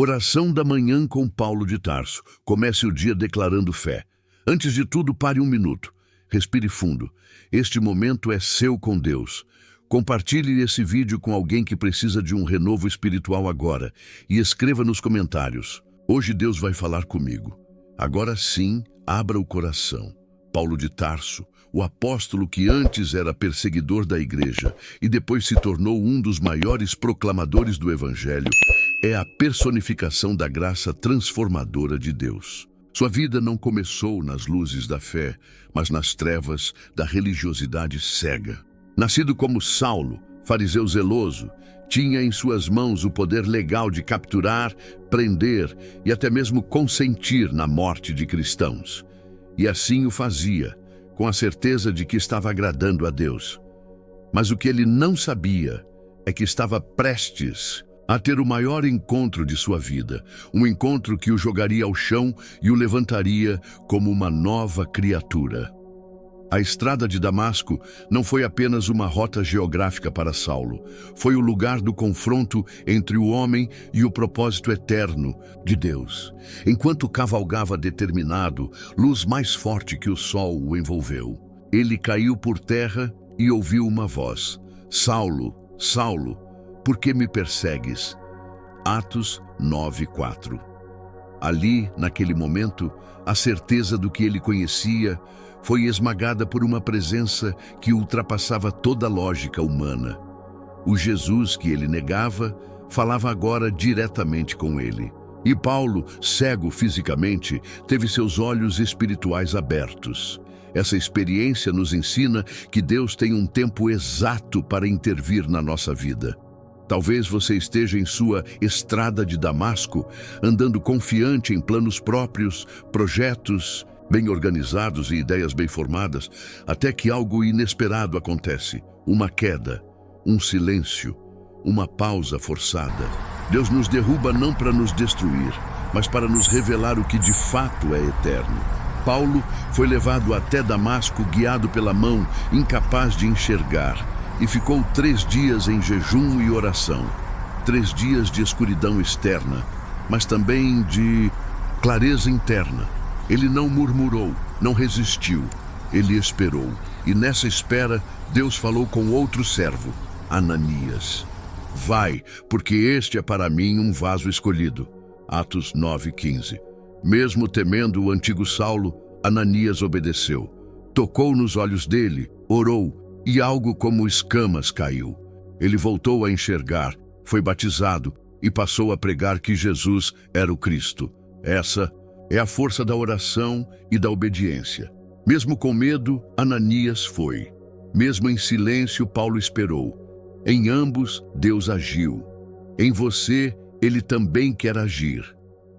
Oração da manhã com Paulo de Tarso. Comece o dia declarando fé. Antes de tudo, pare um minuto. Respire fundo. Este momento é seu com Deus. Compartilhe esse vídeo com alguém que precisa de um renovo espiritual agora e escreva nos comentários: hoje Deus vai falar comigo. Agora sim, abra o coração. Paulo de Tarso, o apóstolo que antes era perseguidor da igreja e depois se tornou um dos maiores proclamadores do evangelho, é a personificação da graça transformadora de Deus. Sua vida não começou nas luzes da fé, mas nas trevas da religiosidade cega. Nascido como Saulo, fariseu zeloso, tinha em suas mãos o poder legal de capturar, prender e até mesmo consentir na morte de cristãos. E assim o fazia, com a certeza de que estava agradando a Deus. Mas o que ele não sabia é que estava prestes a ter o maior encontro de sua vida, um encontro que o jogaria ao chão e o levantaria como uma nova criatura. A estrada de Damasco não foi apenas uma rota geográfica para Saulo, foi o lugar do confronto entre o homem e o propósito eterno de Deus. Enquanto cavalgava determinado, luz mais forte que o sol o envolveu. Ele caiu por terra e ouviu uma voz: Saulo, Saulo, por que me persegues? Atos 9:4. Ali, naquele momento, a certeza do que ele conhecia foi esmagada por uma presença que ultrapassava toda a lógica humana. O Jesus que ele negava falava agora diretamente com ele. E Paulo, cego fisicamente, teve seus olhos espirituais abertos. Essa experiência nos ensina que Deus tem um tempo exato para intervir na nossa vida. Talvez você esteja em sua estrada de Damasco, andando confiante em planos próprios, projetos bem organizados e ideias bem formadas, até que algo inesperado acontece. Uma queda, um silêncio, uma pausa forçada. Deus nos derruba não para nos destruir, mas para nos revelar o que de fato é eterno. Paulo foi levado até Damasco guiado pela mão, incapaz de enxergar, e ficou 3 dias em jejum e oração. 3 dias de escuridão externa, mas também de clareza interna. Ele não murmurou, não resistiu, ele esperou. E nessa espera, Deus falou com outro servo, Ananias. Vai, porque este é para mim um vaso escolhido. Atos 9:15. Mesmo temendo o antigo Saulo, Ananias obedeceu. Tocou nos olhos dele, orou, e algo como escamas caiu. Ele voltou a enxergar, foi batizado e passou a pregar que Jesus era o Cristo. Essa é a força da oração e da obediência. Mesmo com medo, Ananias foi. Mesmo em silêncio, Paulo esperou. Em ambos, Deus agiu. Em você, ele também quer agir.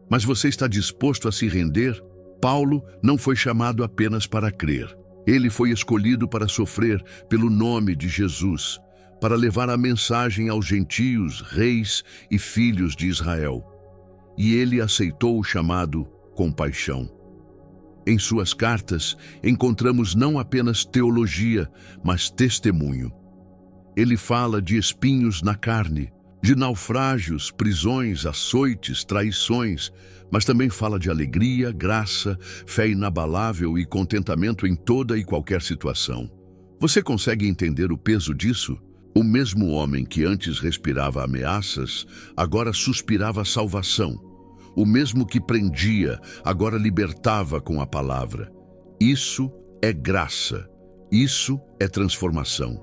Mas você está disposto a se render? Paulo não foi chamado apenas para crer. Ele foi escolhido para sofrer pelo nome de Jesus, para levar a mensagem aos gentios, reis e filhos de Israel. E ele aceitou o chamado com paixão. Em suas cartas, encontramos não apenas teologia, mas testemunho. Ele fala de espinhos na carne, de naufrágios, prisões, açoites, traições, mas também fala de alegria, graça, fé inabalável e contentamento em toda e qualquer situação. Você consegue entender o peso disso? O mesmo homem que antes respirava ameaças, agora suspirava salvação. O mesmo que prendia, agora libertava com a palavra. Isso é graça. Isso é transformação.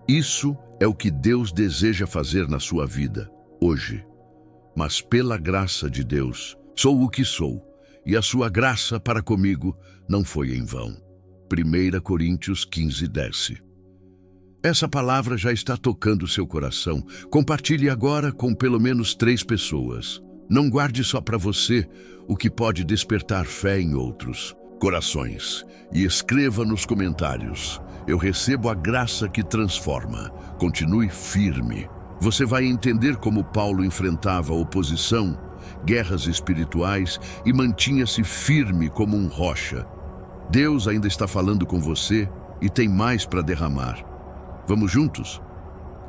Isso é o que Deus deseja fazer na sua vida, hoje. Mas pela graça de Deus, sou o que sou, e a sua graça para comigo não foi em vão. 1 Coríntios 15:10. Essa palavra já está tocando seu coração. Compartilhe agora com pelo menos 3 pessoas. Não guarde só para você o que pode despertar fé em outros corações. E escreva nos comentários: eu recebo a graça que transforma. Continue firme. Você vai entender como Paulo enfrentava oposição, guerras espirituais e mantinha-se firme como um rocha. Deus ainda está falando com você e tem mais para derramar. Vamos juntos?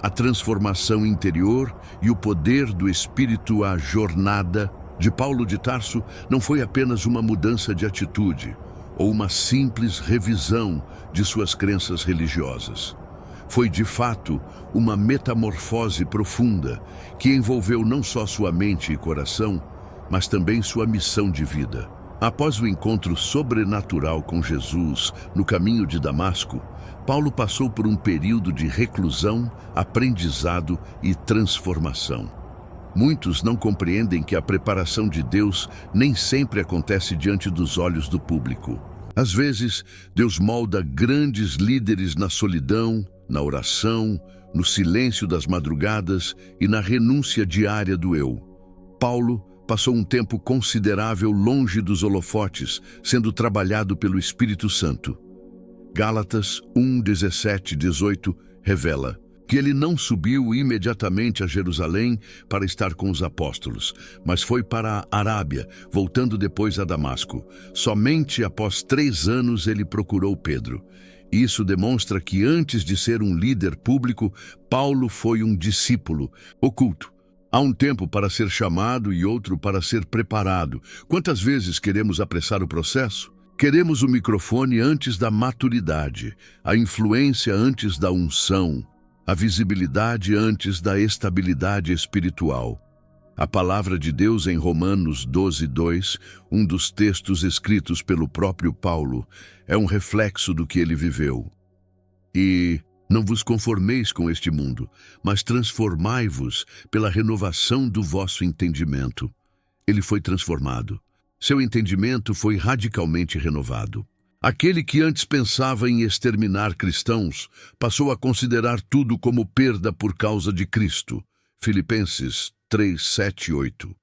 a transformação interior e o poder do Espírito. A jornada de Paulo de Tarso não foi apenas uma mudança de atitude ou uma simples revisão de suas crenças religiosas. Foi, de fato, uma metamorfose profunda que envolveu não só sua mente e coração, mas também sua missão de vida. Após o encontro sobrenatural com Jesus no caminho de Damasco, Paulo passou por um período de reclusão, aprendizado e transformação. Muitos não compreendem que a preparação de Deus nem sempre acontece diante dos olhos do público. Às vezes, Deus molda grandes líderes na solidão, na oração, no silêncio das madrugadas e na renúncia diária do eu. Paulo passou um tempo considerável longe dos holofotes, sendo trabalhado pelo Espírito Santo. Gálatas 1, 17, 18 revela que ele não subiu imediatamente a Jerusalém para estar com os apóstolos, mas foi para a Arábia, voltando depois a Damasco. Somente após 3 anos ele procurou Pedro. Isso demonstra que antes de ser um líder público, Paulo foi um discípulo oculto. Há um tempo para ser chamado e outro para ser preparado. Quantas vezes queremos apressar o processo? Queremos o microfone antes da maturidade, a influência antes da unção, a visibilidade antes da estabilidade espiritual. A palavra de Deus em Romanos 12, 2, um dos textos escritos pelo próprio Paulo, é um reflexo do que ele viveu. E não vos conformeis com este mundo, mas transformai-vos pela renovação do vosso entendimento. Ele foi transformado. Seu entendimento foi radicalmente renovado. Aquele que antes pensava em exterminar cristãos, passou a considerar tudo como perda por causa de Cristo. Filipenses 3, 7 e 8.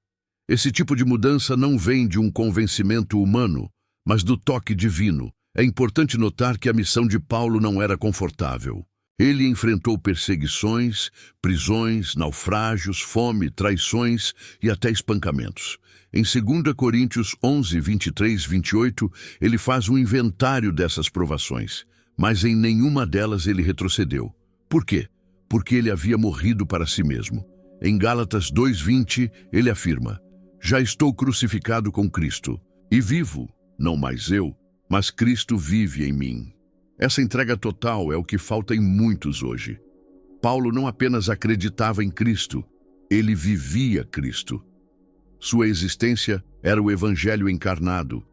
Esse tipo de mudança não vem de um convencimento humano, mas do toque divino. É importante notar que a missão de Paulo não era confortável. Ele enfrentou perseguições, prisões, naufrágios, fome, traições e até espancamentos. Em 2 Coríntios 11, 23, 28, ele faz um inventário dessas provações, mas em nenhuma delas ele retrocedeu. Por quê? Porque ele havia morrido para si mesmo. Em Gálatas 2:20, ele afirma: já estou crucificado com Cristo, e vivo, não mais eu, mas Cristo vive em mim. Essa entrega total é o que falta em muitos hoje. Paulo não apenas acreditava em Cristo, ele vivia Cristo. Sua existência era o Evangelho encarnado.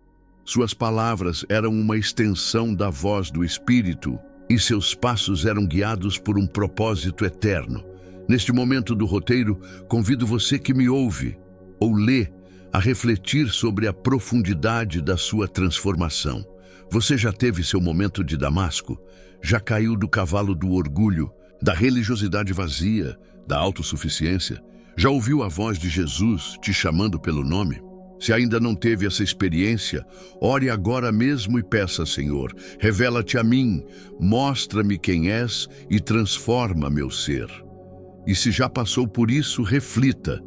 Suas palavras eram uma extensão da voz do Espírito, e seus passos eram guiados por um propósito eterno. Neste momento do roteiro, convido você que me ouve ou lê a refletir sobre a profundidade da sua transformação. Você já teve seu momento de Damasco? Já caiu do cavalo do orgulho, da religiosidade vazia, da autossuficiência? Já ouviu a voz de Jesus te chamando pelo nome? Se ainda não teve essa experiência, ore agora mesmo e peça: Senhor, revela-te a mim, mostra-me quem és e transforma meu ser. E se já passou por isso, reflita.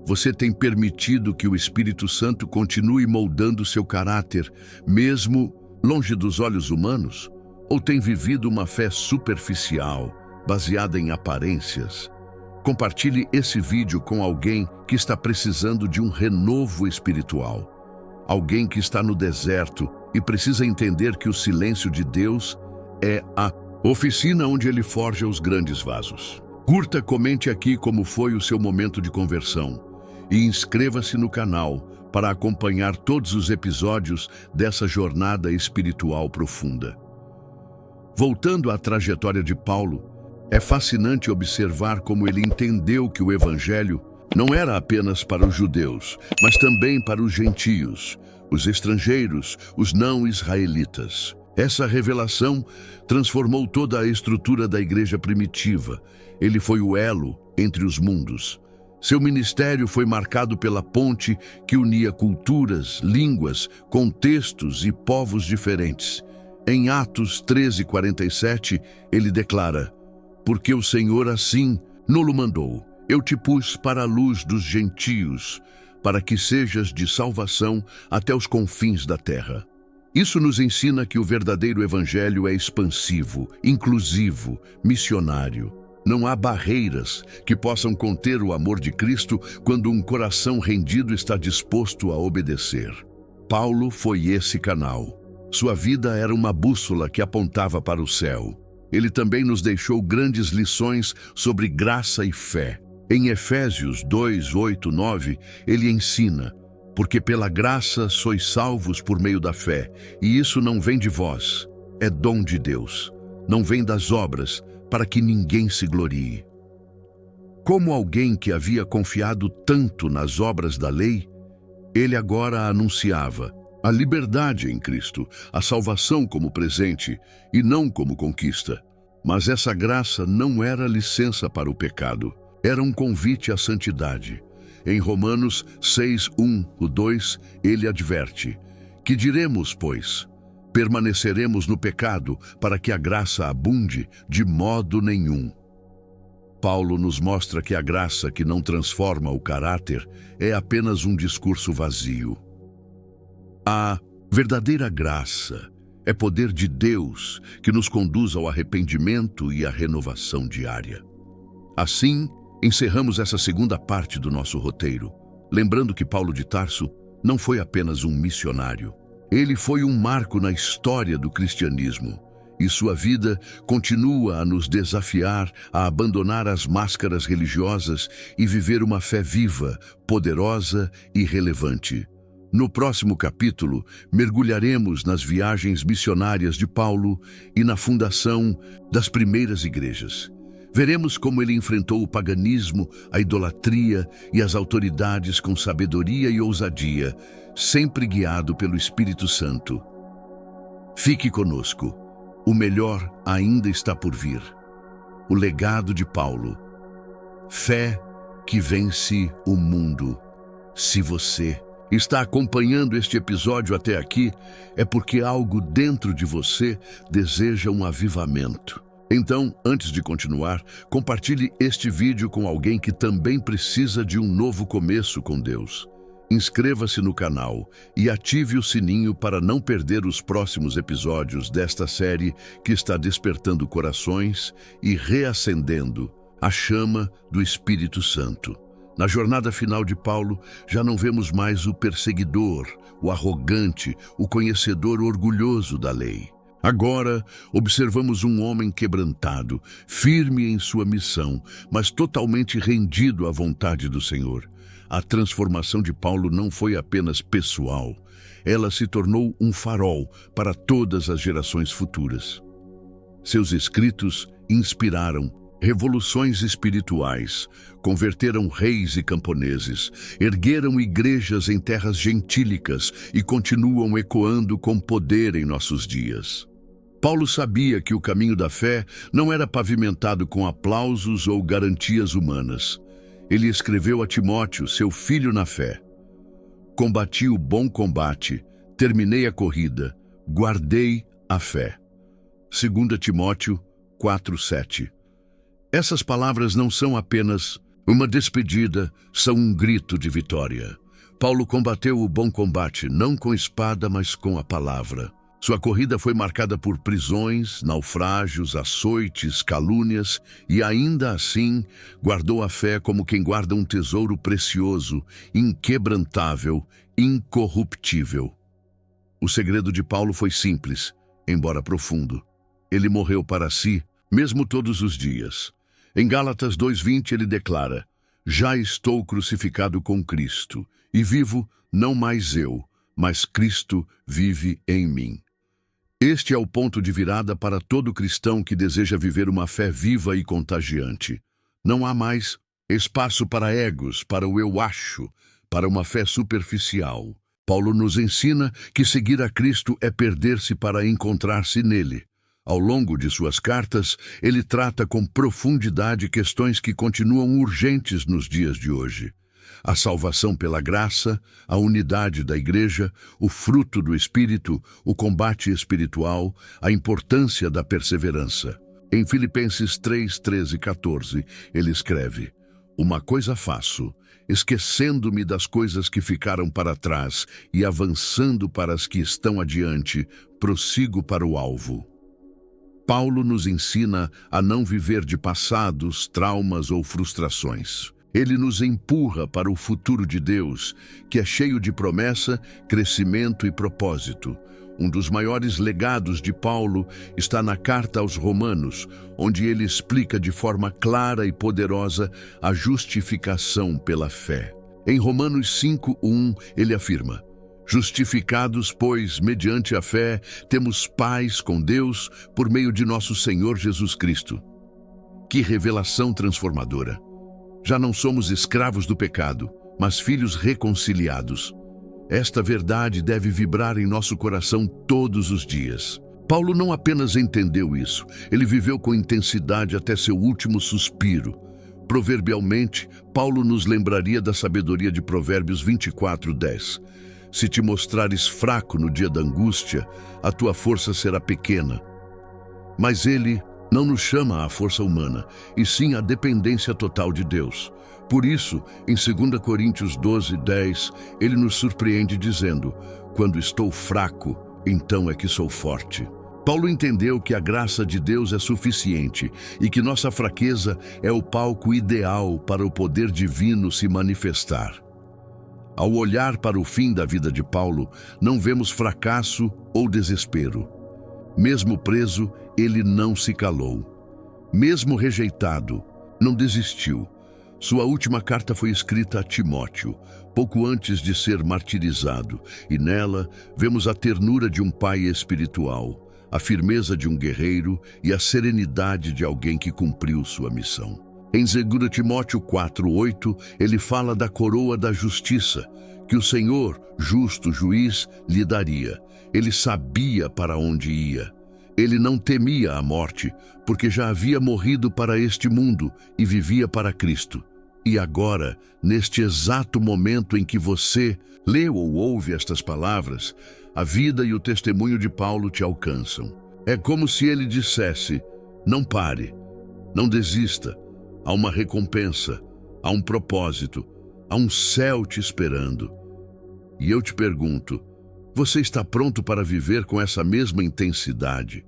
Você tem permitido que o Espírito Santo continue moldando seu caráter, mesmo longe dos olhos humanos? Ou tem vivido uma fé superficial, baseada em aparências? Compartilhe esse vídeo com alguém que está precisando de um renovo espiritual. Alguém que está no deserto e precisa entender que o silêncio de Deus é a oficina onde Ele forja os grandes vasos. Curta, comente aqui como foi o seu momento de conversão e inscreva-se no canal para acompanhar todos os episódios dessa jornada espiritual profunda. Voltando à trajetória de Paulo, é fascinante observar como ele entendeu que o Evangelho não era apenas para os judeus, mas também para os gentios, os estrangeiros, os não-israelitas. Essa revelação transformou toda a estrutura da igreja primitiva. Ele foi o elo entre os mundos. Seu ministério foi marcado pela ponte que unia culturas, línguas, contextos e povos diferentes. Em Atos 13:47, ele declara: porque o Senhor assim nos mandou, eu te pus para a luz dos gentios, para que sejas de salvação até os confins da terra. Isso nos ensina que o verdadeiro evangelho é expansivo, inclusivo, missionário. Não há barreiras que possam conter o amor de Cristo quando um coração rendido está disposto a obedecer. Paulo foi esse canal. Sua vida era uma bússola que apontava para o céu. Ele também nos deixou grandes lições sobre graça e fé. Em Efésios 2, 8, 9, ele ensina: porque pela graça sois salvos por meio da fé, e isso não vem de vós, é dom de Deus. Não vem das obras, para que ninguém se glorie. Como alguém que havia confiado tanto nas obras da lei, ele agora anunciava a liberdade em Cristo, a salvação como presente e não como conquista. Mas essa graça não era licença para o pecado, era um convite à santidade. Em Romanos 6, 1, 2, ele adverte: que diremos, pois? Permaneceremos no pecado para que a graça abunde? De modo nenhum. Paulo nos mostra que a graça que não transforma o caráter é apenas um discurso vazio. A verdadeira graça é poder de Deus que nos conduz ao arrependimento e à renovação diária. Assim, encerramos essa segunda parte do nosso roteiro, lembrando que Paulo de Tarso não foi apenas um missionário. Ele foi um marco na história do cristianismo, e sua vida continua a nos desafiar a abandonar as máscaras religiosas e viver uma fé viva, poderosa e relevante. No próximo capítulo, mergulharemos nas viagens missionárias de Paulo e na fundação das primeiras igrejas. Veremos como ele enfrentou o paganismo, a idolatria e as autoridades com sabedoria e ousadia, sempre guiado pelo Espírito Santo. Fique conosco. O melhor ainda está por vir. O legado de Paulo. Fé que vence o mundo. Se você está acompanhando este episódio até aqui, é porque algo dentro de você deseja um avivamento. Então, antes de continuar, compartilhe este vídeo com alguém que também precisa de um novo começo com Deus. Inscreva-se no canal e ative o sininho para não perder os próximos episódios desta série que está despertando corações e reacendendo a chama do Espírito Santo. Na jornada final de Paulo, já não vemos mais o perseguidor, o arrogante, o conhecedor orgulhoso da lei. Agora, observamos um homem quebrantado, firme em sua missão, mas totalmente rendido à vontade do Senhor. A transformação de Paulo não foi apenas pessoal, ela se tornou um farol para todas as gerações futuras. Seus escritos inspiraram revoluções espirituais, converteram reis e camponeses, ergueram igrejas em terras gentílicas e continuam ecoando com poder em nossos dias. Paulo sabia que o caminho da fé não era pavimentado com aplausos ou garantias humanas. Ele escreveu a Timóteo, seu filho na fé: combati o bom combate, terminei a corrida, guardei a fé. 2 Timóteo 4:7. Essas palavras não são apenas uma despedida, são um grito de vitória. Paulo combateu o bom combate, não com espada, mas com a palavra. Sua corrida foi marcada por prisões, naufrágios, açoites, calúnias, e ainda assim guardou a fé como quem guarda um tesouro precioso, inquebrantável, incorruptível. O segredo de Paulo foi simples, embora profundo. Ele morreu para si, mesmo todos os dias. Em Gálatas 2:20 ele declara: já estou crucificado com Cristo, e vivo não mais eu, mas Cristo vive em mim. Este é o ponto de virada para todo cristão que deseja viver uma fé viva e contagiante. Não há mais espaço para egos, para o eu acho, para uma fé superficial. Paulo nos ensina que seguir a Cristo é perder-se para encontrar-se nele. Ao longo de suas cartas, ele trata com profundidade questões que continuam urgentes nos dias de hoje. A salvação pela graça, a unidade da igreja, o fruto do Espírito, o combate espiritual, a importância da perseverança. Em Filipenses 3, 13 e 14, ele escreve: uma coisa faço, esquecendo-me das coisas que ficaram para trás e avançando para as que estão adiante, prossigo para o alvo. Paulo nos ensina a não viver de passados, traumas ou frustrações. Ele nos empurra para o futuro de Deus, que é cheio de promessa, crescimento e propósito. Um dos maiores legados de Paulo está na carta aos Romanos, onde ele explica de forma clara e poderosa a justificação pela fé. Em Romanos 5:1, ele afirma: justificados, pois, mediante a fé, temos paz com Deus por meio de nosso Senhor Jesus Cristo. Que revelação transformadora! Já não somos escravos do pecado, mas filhos reconciliados. Esta verdade deve vibrar em nosso coração todos os dias. Paulo não apenas entendeu isso, ele viveu com intensidade até seu último suspiro. Proverbialmente, Paulo nos lembraria da sabedoria de Provérbios 24:10. Se te mostrares fraco no dia da angústia, a tua força será pequena. Mas ele não nos chama à força humana, e sim à dependência total de Deus. Por isso, em 2 Coríntios 12:10, ele nos surpreende dizendo: quando estou fraco, então é que sou forte. Paulo entendeu que a graça de Deus é suficiente e que nossa fraqueza é o palco ideal para o poder divino se manifestar. Ao olhar para o fim da vida de Paulo, não vemos fracasso ou desespero. Mesmo preso, ele não se calou. Mesmo rejeitado, não desistiu. Sua última carta foi escrita a Timóteo, pouco antes de ser martirizado, e nela vemos a ternura de um pai espiritual, a firmeza de um guerreiro e a serenidade de alguém que cumpriu sua missão. Em 2 Timóteo 4:8, ele fala da coroa da justiça, que o Senhor, justo juiz, lhe daria. Ele sabia para onde ia. Ele não temia a morte, porque já havia morrido para este mundo e vivia para Cristo. E agora, neste exato momento em que você lê ou ouve estas palavras, a vida e o testemunho de Paulo te alcançam. É como se ele dissesse: não pare, não desista. Há uma recompensa, há um propósito, há um céu te esperando. E eu te pergunto, você está pronto para viver com essa mesma intensidade?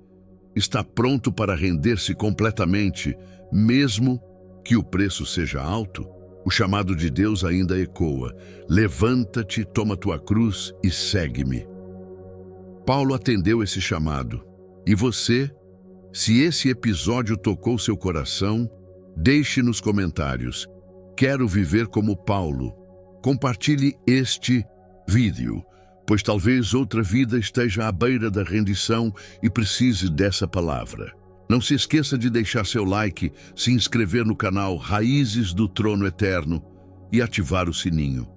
Está pronto para render-se completamente, mesmo que o preço seja alto? O chamado de Deus ainda ecoa: levanta-te, toma tua cruz e segue-me. Paulo atendeu esse chamado. E você? Se esse episódio tocou seu coração, deixe nos comentários: quero viver como Paulo. Compartilhe este vídeo, pois talvez outra vida esteja à beira da rendição e precise dessa palavra. Não se esqueça de deixar seu like, se inscrever no canal Raízes do Trono Eterno e ativar o sininho.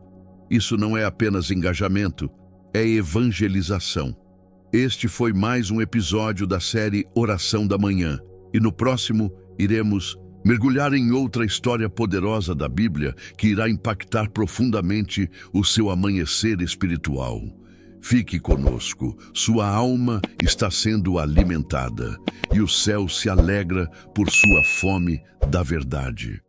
Isso não é apenas engajamento, é evangelização. Este foi mais um episódio da série Oração da Manhã, e no próximo iremos mergulhar em outra história poderosa da Bíblia que irá impactar profundamente o seu amanhecer espiritual. Fique conosco, sua alma está sendo alimentada e o céu se alegra por sua fome da verdade.